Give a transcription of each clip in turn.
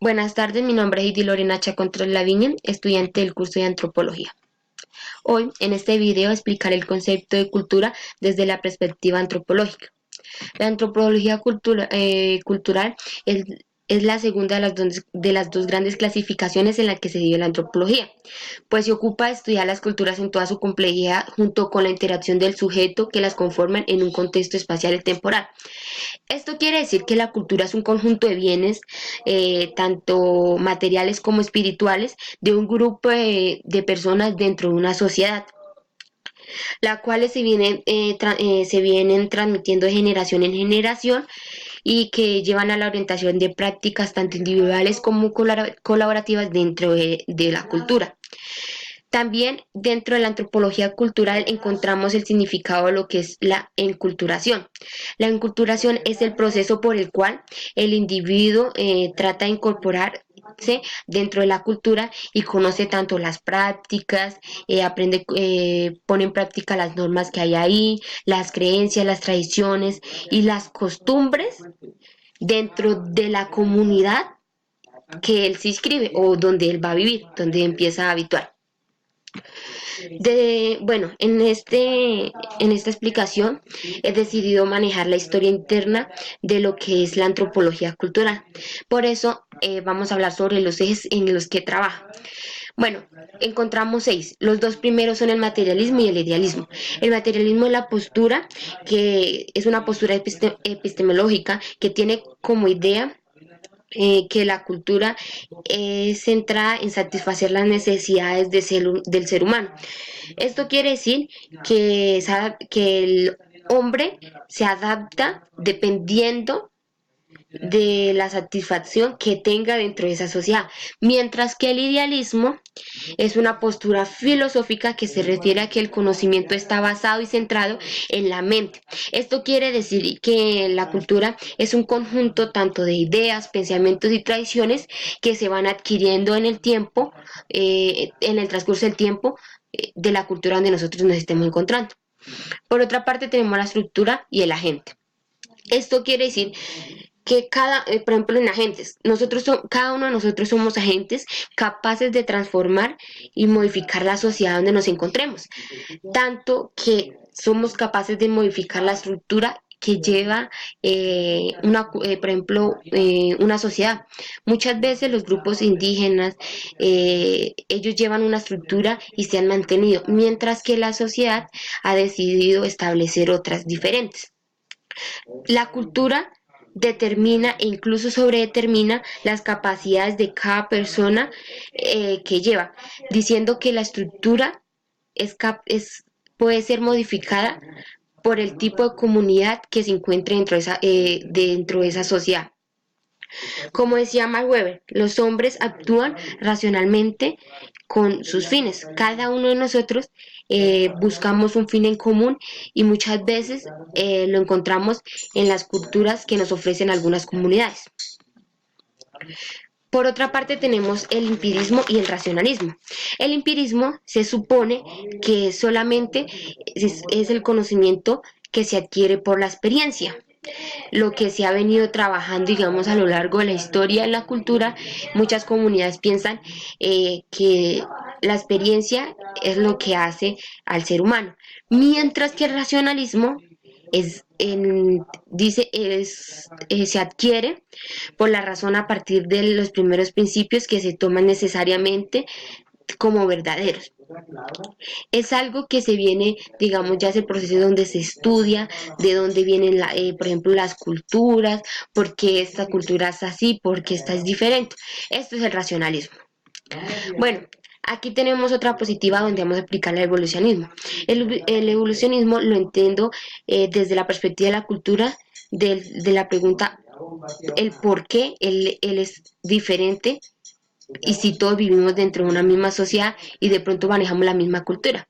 Buenas tardes, mi nombre es Heidi Lorena Chacón Lavigne, estudiante del curso de Antropología. Hoy, en este video, explicaré el concepto de cultura desde la perspectiva antropológica. La antropología cultural es la segunda de las dos grandes clasificaciones en la que se divide la antropología, pues se ocupa de estudiar las culturas en toda su complejidad junto con la interacción del sujeto que las conforman en un contexto espacial y temporal. Esto quiere decir que la cultura es un conjunto de bienes, tanto materiales como espirituales, de un grupo de personas dentro de una sociedad, las cuales se vienen transmitiendo de generación en generación y que llevan a la orientación de prácticas tanto individuales como colaborativas dentro de la cultura. También dentro de la antropología cultural encontramos el significado de lo que es la enculturación. La enculturación es el proceso por el cual el individuo trata de incorporarse dentro de la cultura y conoce tanto las prácticas, pone en práctica las normas que hay ahí, las creencias, las tradiciones y las costumbres dentro de la comunidad que él se inscribe o donde él va a vivir, donde empieza a habituar. Bueno, en esta explicación he decidido manejar la historia interna de lo que es la antropología cultural. Por eso vamos a hablar sobre los ejes en los que trabaja. Bueno, encontramos 6. Los dos primeros son el materialismo y el idealismo. El materialismo es la postura, que es una postura epistemológica que tiene como idea que la cultura es centrada en satisfacer las necesidades del ser humano. Esto quiere decir que el hombre se adapta dependiendo de la satisfacción que tenga dentro de esa sociedad, mientras que el idealismo es una postura filosófica que se refiere a que el conocimiento está basado y centrado en la mente. Esto quiere decir que la cultura es un conjunto tanto de ideas, pensamientos y tradiciones que se van adquiriendo en el tiempo, en el transcurso del tiempo de la cultura donde nosotros nos estemos encontrando. Por otra parte tenemos la estructura y el agente. Esto quiere decir que por ejemplo, en agentes, cada uno de nosotros somos agentes capaces de transformar y modificar la sociedad donde nos encontremos, tanto que somos capaces de modificar la estructura que lleva por ejemplo, una sociedad. Muchas veces los grupos indígenas, ellos llevan una estructura y se han mantenido, mientras que la sociedad ha decidido establecer otras diferentes. La cultura determina e incluso sobredetermina las capacidades de cada persona que lleva, diciendo que la estructura puede ser modificada por el tipo de comunidad que se encuentre dentro de esa sociedad. Como decía Max Weber, los hombres actúan racionalmente con sus fines. Cada uno de nosotros buscamos un fin en común y muchas veces lo encontramos en las culturas que nos ofrecen algunas comunidades. Por otra parte tenemos el empirismo y el racionalismo. El empirismo se supone que solamente es el conocimiento que se adquiere por la experiencia. Lo que se ha venido trabajando, digamos, a lo largo de la historia en la cultura, muchas comunidades piensan que la experiencia es lo que hace al ser humano, mientras que el racionalismo se adquiere por la razón a partir de los primeros principios que se toman necesariamente como verdaderos. Es algo que se viene, digamos, ya es el proceso donde se estudia de dónde vienen, por ejemplo, las culturas, por qué esta cultura es así, por qué esta es diferente. Esto es el racionalismo. Bueno, aquí tenemos otra positiva donde vamos a aplicar el evolucionismo. El evolucionismo lo entiendo desde la perspectiva de la cultura, de la pregunta, el por qué él es diferente y si todos vivimos dentro de una misma sociedad y de pronto manejamos la misma cultura.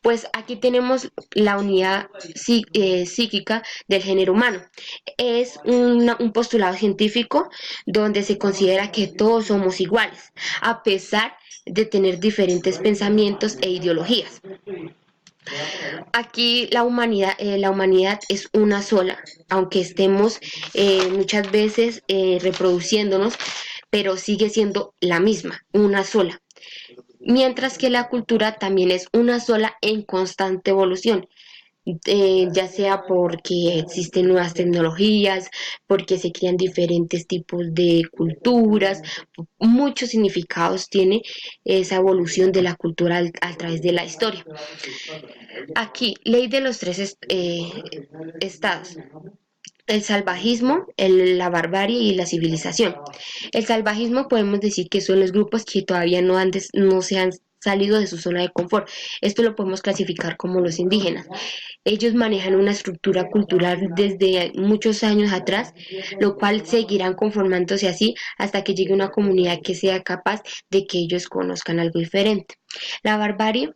Pues aquí tenemos la unidad psíquica del género humano. Es un postulado científico donde se considera que todos somos iguales, a pesar de tener diferentes pensamientos e ideologías. Aquí la humanidad es una sola, aunque estemos muchas veces reproduciéndonos, pero sigue siendo la misma, una sola. Mientras que la cultura también es una sola en constante evolución, ya sea porque existen nuevas tecnologías, porque se crean diferentes tipos de culturas, muchos significados tiene esa evolución de la cultura a través de la historia. Aquí, ley de los tres estados. El salvajismo, la barbarie y la civilización. El salvajismo podemos decir que son los grupos que todavía no se han salido de su zona de confort. Esto lo podemos clasificar como los indígenas. Ellos manejan una estructura cultural desde muchos años atrás, lo cual seguirán conformándose así hasta que llegue una comunidad que sea capaz de que ellos conozcan algo diferente. La barbarie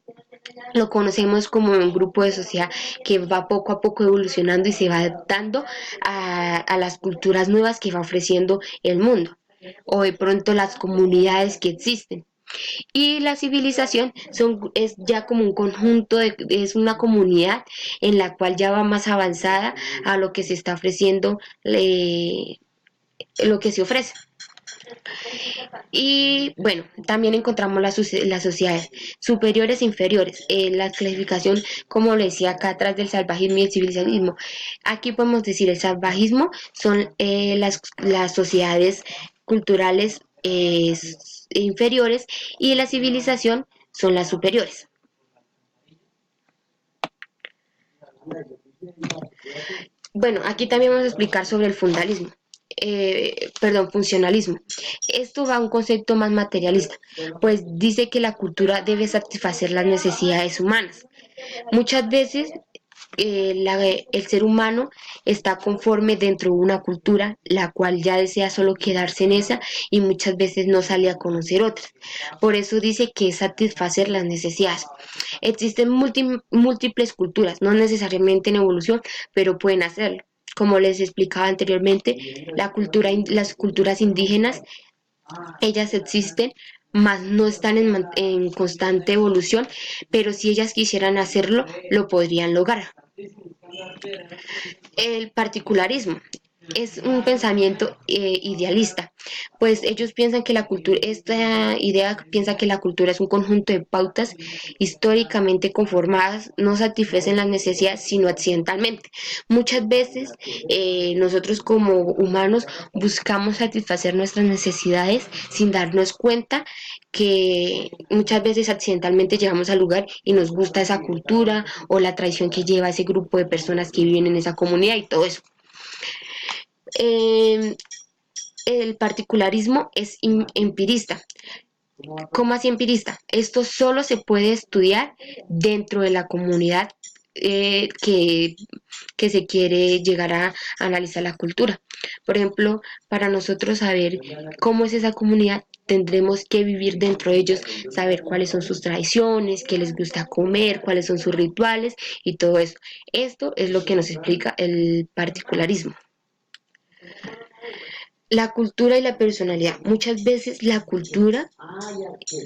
lo conocemos como un grupo de sociedad que va poco a poco evolucionando y se va adaptando a las culturas nuevas que va ofreciendo el mundo o de pronto las comunidades que existen. Y la civilización es ya como un conjunto, es una comunidad en la cual ya va más avanzada a lo que se está ofreciendo, lo que se ofrece. Y bueno, también encontramos las sociedades superiores e inferiores. La clasificación, como le decía acá atrás del salvajismo y el civilizanismo. Aquí podemos decir el salvajismo son las sociedades culturales inferiores y la civilización son las superiores. Bueno, aquí también vamos a explicar sobre el funcionalismo. Funcionalismo. Esto va a un concepto más materialista, pues dice que la cultura debe satisfacer las necesidades humanas. Muchas veces el ser humano está conforme dentro de una cultura, la cual ya desea solo quedarse en esa y muchas veces no sale a conocer otras. Por eso dice que es satisfacer las necesidades. Existen múltiples culturas, no necesariamente en evolución, pero pueden hacerlo. Como les explicaba anteriormente, las culturas indígenas, ellas existen, más no están en constante evolución, pero si ellas quisieran hacerlo, lo podrían lograr. El particularismo es un pensamiento idealista, pues ellos piensan que la cultura, esta idea piensa que la cultura es un conjunto de pautas históricamente conformadas, no satisfacen las necesidades sino accidentalmente. Muchas veces nosotros como humanos buscamos satisfacer nuestras necesidades sin darnos cuenta que muchas veces accidentalmente llegamos al lugar y nos gusta esa cultura o la tradición que lleva ese grupo de personas que viven en esa comunidad y todo eso. Eh, el particularismo es empirista. ¿Cómo así empirista? Esto solo se puede estudiar dentro de la comunidad eh, que, que se quiere llegar a analizar la cultura. Por ejemplo, para nosotros saber cómo es esa comunidad, tendremos que vivir dentro de ellos, saber cuáles son sus tradiciones, qué les gusta comer, cuáles son sus rituales y todo eso. Esto es lo que nos explica el particularismo. La cultura y la personalidad. Muchas veces la cultura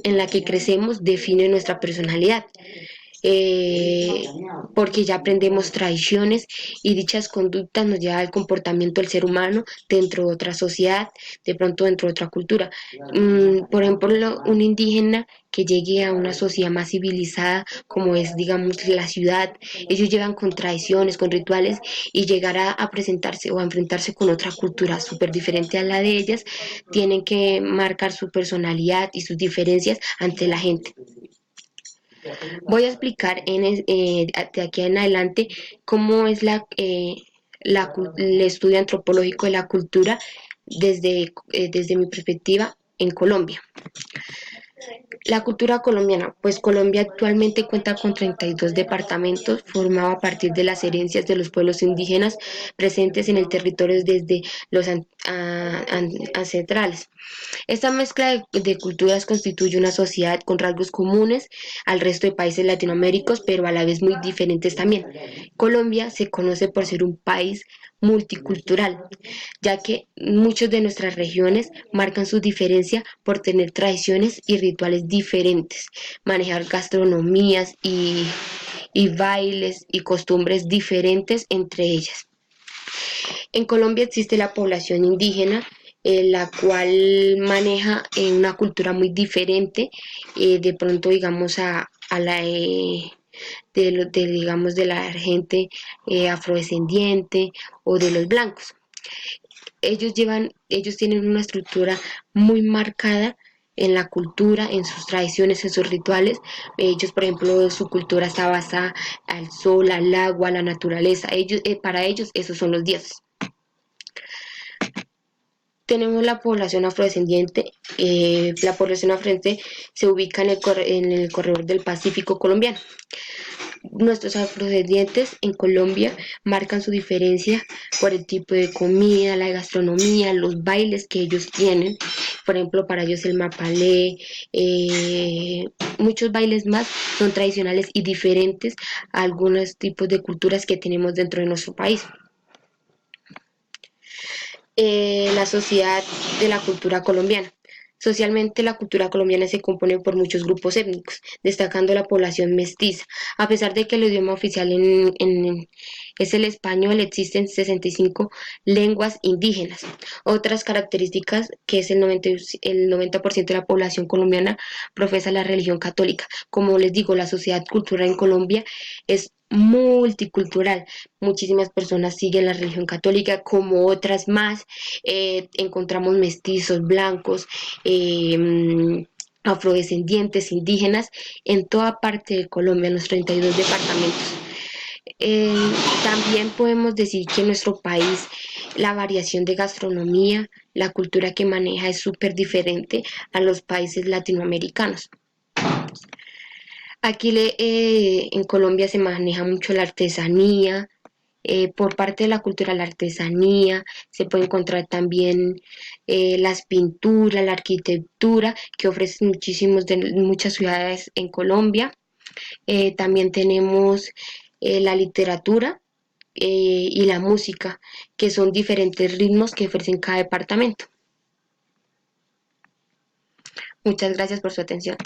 en la que crecemos define nuestra personalidad. eh, Porque ya aprendemos tradiciones y dichas conductas nos llevan al comportamiento del ser humano dentro de otra sociedad, de pronto dentro de otra cultura. Por ejemplo, un indígena que llegue a una sociedad más civilizada como es, digamos, la ciudad, ellos llegan con tradiciones, con rituales y llegar a presentarse o a enfrentarse con otra cultura súper diferente a la de ellas, tienen que marcar su personalidad y sus diferencias ante la gente. Voy a explicar de aquí en adelante cómo es el estudio antropológico de la cultura desde mi perspectiva en Colombia. La cultura colombiana, pues Colombia actualmente cuenta con 32 departamentos formados a partir de las herencias de los pueblos indígenas presentes en el territorio desde los ancestrales. Esta mezcla de culturas constituye una sociedad con rasgos comunes al resto de países latinoamericanos, pero a la vez muy diferentes también. Colombia se conoce por ser un país multicultural, ya que muchas de nuestras regiones marcan su diferencia por tener tradiciones y rituales diferentes, manejar gastronomías y bailes y costumbres diferentes entre ellas. En Colombia existe la población indígena la cual maneja una cultura muy diferente, de pronto digamos a la digamos de la gente afrodescendiente o de los blancos. Ellos tienen una estructura muy marcada en la cultura, en sus tradiciones, en sus rituales. Ellos, por ejemplo, su cultura está basada al sol, al agua, a la naturaleza. Para ellos, esos son los dioses. Tenemos la población afrodescendiente. La población afrodescendiente se ubica en el corredor del Pacífico colombiano. Nuestros afrodescendientes en Colombia marcan su diferencia por el tipo de comida, la gastronomía, los bailes que ellos tienen. Por ejemplo, para ellos el mapalé, muchos bailes más son tradicionales y diferentes a algunos tipos de culturas que tenemos dentro de nuestro país. La sociedad de la cultura colombiana. Socialmente, la cultura colombiana se compone por muchos grupos étnicos, destacando la población mestiza. A pesar de que el idioma oficial es el español, existen 65 lenguas indígenas. Otras características que es el 90% de la población colombiana profesa la religión católica. Como les digo, la sociedad cultural en Colombia es multicultural. Muchísimas personas siguen la religión católica, como otras más. Encontramos mestizos, blancos, afrodescendientes, indígenas, en toda parte de Colombia, en los 32 departamentos. Eh, También podemos decir que en nuestro país la variación de gastronomía, la cultura que maneja es súper diferente a los países latinoamericanos. Aquí en Colombia se maneja mucho la artesanía. Por parte de la cultura, la artesanía, se puede encontrar también las pinturas, la arquitectura que ofrecen muchas ciudades en Colombia. También tenemos la literatura y la música, que son diferentes ritmos que ofrecen cada departamento. Muchas gracias por su atención.